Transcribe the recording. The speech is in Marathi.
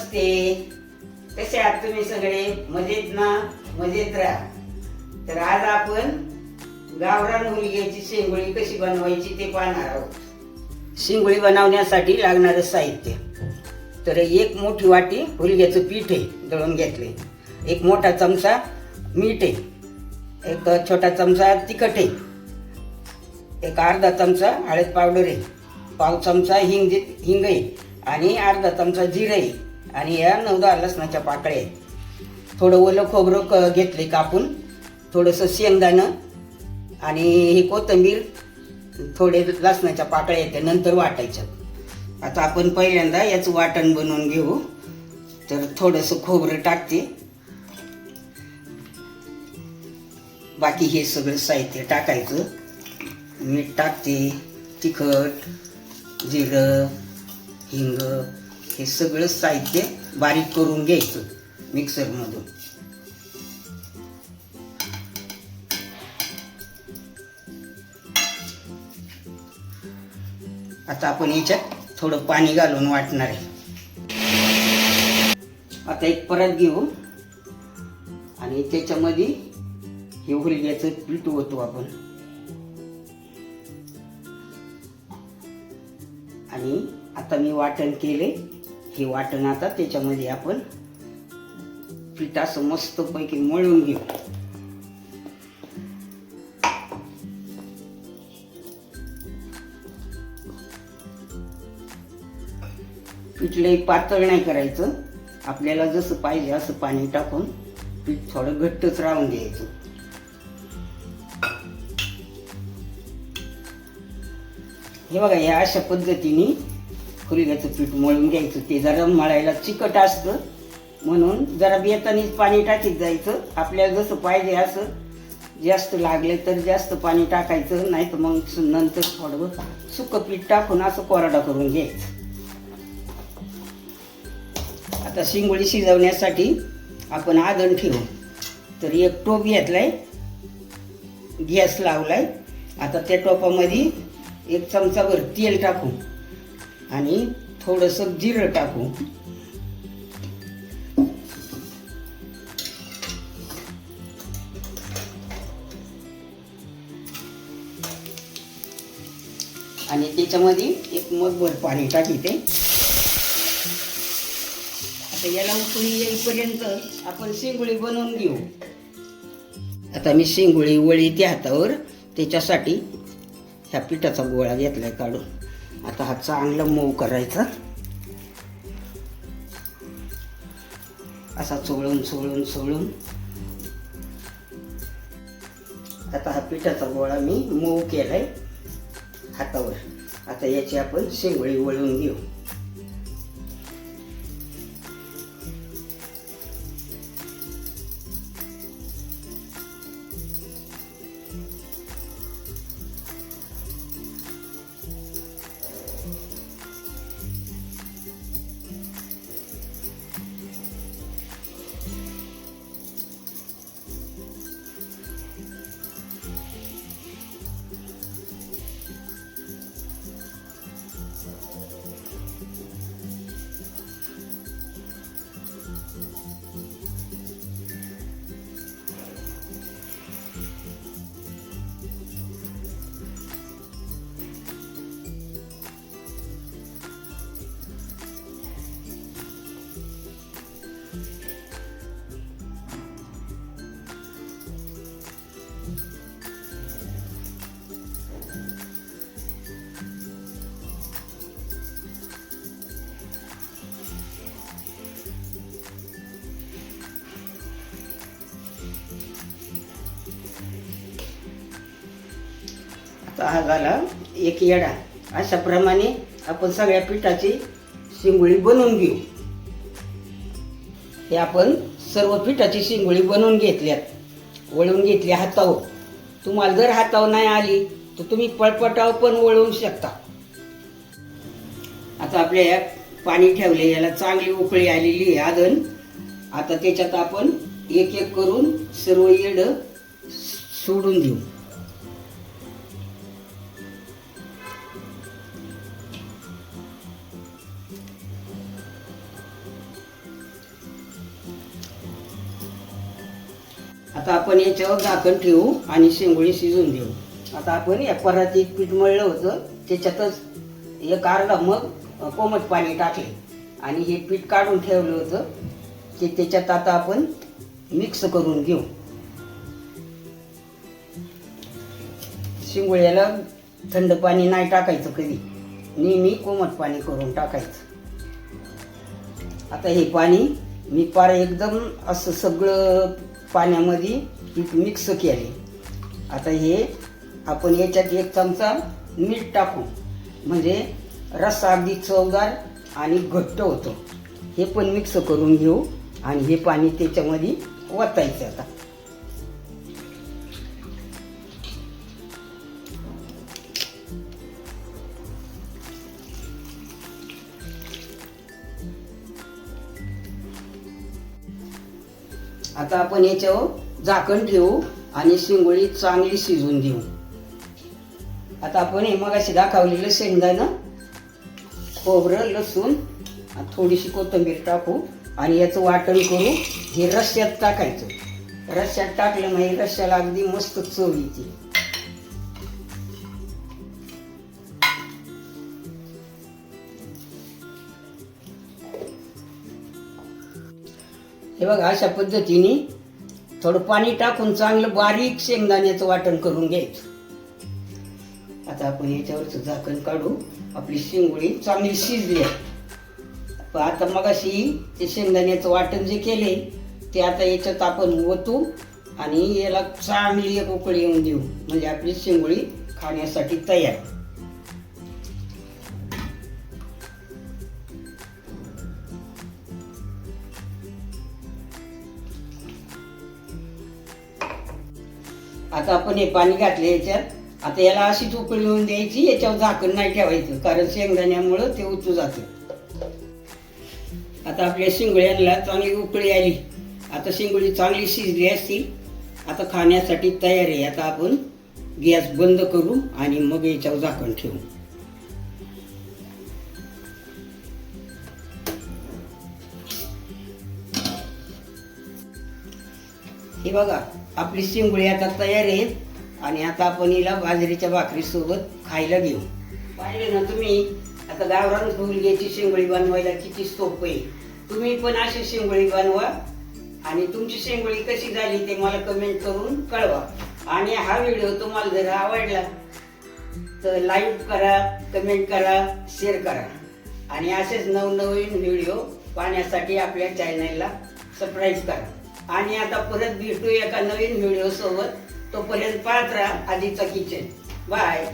नमस्ते. कसे आहात तुम्ही सगळे? मजेत ना? मजेत राहा. तर आज आपण गावरान हुलग्याची शेंगोळी कशी बनवायची ते पाहणार आहोत. शेंगोळी बनवण्यासाठी लागणारं साहित्य तर एक मोठी वाटी हुलग्याचं पीठ आहे, दळून घेतले. एक मोठा चमचा मीठ आहे, एक छोटा चमचा तिखट आहे, एक अर्धा चमचा हळद पावडर आहे, पाव चमचा हिंग आहे आणि अर्धा चमचा जिरे आहे आणि या 9-10 लसणाच्या पाकळ्या आहेत. थोडं ओलं खोबरं घेतले कापून, थोडंसं शेंगदाणं आणि ही कोथिंबीर, थोडे लसणाच्या पाकळ्या आहेत नंतर वाटायच्या. आता आपण पहिल्यांदा याचं वाटण बनवून घेऊ. तर थोडंसं खोबरं टाकते, बाकी हे सगळं साहित्य टाकायचं. मीठ टाकते, तिखट, जिरं, हिंग, हे सगळं साहित्य बारीक करून घ्यायचं मिक्सरमधून. आता आपण याच्यात थोडं पाणी घालून वाटणार आहे. आता एक परत घेऊ आणि त्याच्यामध्ये हे हुलग्याचं पीठ ओतू आपण आणि आता मी वाटण केले, हे वाटण आता त्याच्यामध्ये आपण पीठ असं मस्तपैकी मळून घेऊ. पीठ लई पातळ नाही करायचं, आपल्याला जसं पाहिजे असं पाणी टाकून पीठ थोडं घट्टच राहून द्यायचं. हे बघा, या अशा पद्धतीने हुलग्याचं पीठ मळून घ्यायचं. ते जरा मळायला चिकट असतं म्हणून जरा बेतानीच पाणी टाकीत जायचं. आपल्याला जसं पाहिजे असं, जास्त लागले तर जास्त पाणी टाकायचं, नाही तर मग नंतर थोडं सुकं पीठ टाकून असं कोरडा करून घ्यायचं. आता शेंगोळी शिजवण्यासाठी आपण आधण ठेवू. तर एक टोप घेतलाय, गॅस लावलाय. आता त्या टोपामध्ये 1 चमचाभर तेल टाकू आणि थोडंसं जिरं टाकू. आणि त्याच्यामध्ये 1 मगभर पाणी टाकीते. आता याला उकळी येईपर्यंत आपण शेंगोळी बनवून घेऊ. आता मी शेंगोळी वळीते हातावर, त्याच्यासाठी ह्या पिठाचा गोळा घेतलाय काढून. आता हा चांगला मऊ करायचा, असा चोळून चोळून चोळून. आता हा पिठाचा गोळा मी मऊ केलाय हातावर. आता याची आपण शेंगोळी वळून घेऊ. आता हा झाला एक येडा. अशा प्रमाणे आपण सगळ्या पिठाची शेंगोळी बनवून घेऊ. हे आपण सर्व पिठाची शेंगोळी बनवून घेतल्यात, वळून घेतली हातावर. तुम्हाला जर हातावर नाही आली तर तुम्ही पळपटावर पण वळवू शकता. आता आपल्या या पाणी ठेवले, याला चांगली उकळी आलेली आहे आधण. आता त्याच्यात आपण एक एक करून सर्व येड सोडून देऊ. आता आपण याच्यावर झाकण ठेवू आणि शेंगोळी शिजून देऊ. आता आपण या परातीत पीठ मळलं होतं त्याच्यातच एक अर्धा मग कोमट पाणी टाकले आणि हे पीठ काढून ठेवलं होतं ते त्याच्यात आता आपण मिक्स करून घेऊ. शेंगोळ्याला थंड पाणी नाही टाकायचं, कधी नेहमी कोमट पाणी करून टाकायचं. आता हे पाणी मी पार एकदम असं सगळं पाण्यामध्ये पीठ मिक्स केले. आता हे आपण याच्यात 1 चमचा मीठ टाकू म्हणजे रस्सा अगदी चवदार आणि घट्ट होतो. हे पण मिक्स करून घेऊ आणि हे पाणी त्याच्यामध्ये ओतायचं. आता आता आपण याच्यावर झाकण ठेवू आणि शेंगोळी चांगली शिजवून देऊ. आता आपण हे मगाशी दाखवलेलं शेंगदाणं, खोबरं, लसूण, थोडीशी कोथिंबीर टाकू आणि याचं वाटण करू. हे रश्श्यात टाकायचं. रश्श्यात टाकलं म्हणजे रश्श्याला अगदी मस्त चव येते. हे बघा अशा पद्धतीने थोडं पाणी टाकून चांगलं बारीक शेंगदाण्याचं वाटण करून घ्यायचं. आता आपण याच्यावरचं झाकण काढू. आपली शेंगोळी चांगली शिजली आहे. आता मगाशी ते शेंगदाण्याचं वाटण जे केले ते आता याच्यात आपण ओतू आणि याला चांगली एक उकळी येऊन देऊ म्हणजे आपली शेंगोळी खाण्यासाठी तयार. आता आपण हे पाणी घातले याच्यात. आता याला अशीच उकळी येऊन द्यायची. याच्यावर झाकण नाही ठेवायचं कारण शेंगदाण्यामुळं ते उचू जातं. आता आपल्या शेंगोळ्यांना चांगली उकळी आली. आता शेंगोळी चांगली शिजली असती. आता खाण्यासाठी तयार आहे. आता आपण गॅस बंद करू आणि मग याच्यावर झाकण ठेवू. हे बघा आपली शेंगोळी आता तयार आहे आणि आता आपण हिला बाजरीच्या भाकरीसोबत खायला घेऊ. पाहिले ना तुम्ही, आता गावरान हुलग्याची शेंगोळी बनवायला किती सोपं आहे. तुम्ही पण अशी शेंगोळी बनवा आणि तुमची शेंगोळी कशी झाली ते मला कमेंट करून कळवा. आणि हा व्हिडिओ तुम्हाला जर आवडला तर लाईक करा, कमेंट करा, शेअर करा आणि असेच नवनवीन व्हिडिओ पाहण्यासाठी आपल्या चॅनलला सबस्क्राईब करा. आणि आता परत भेटू एका नवीन व्हिडिओ सोबत. तोपर्यंत पाहत राहा आजीचा किचन. बाय.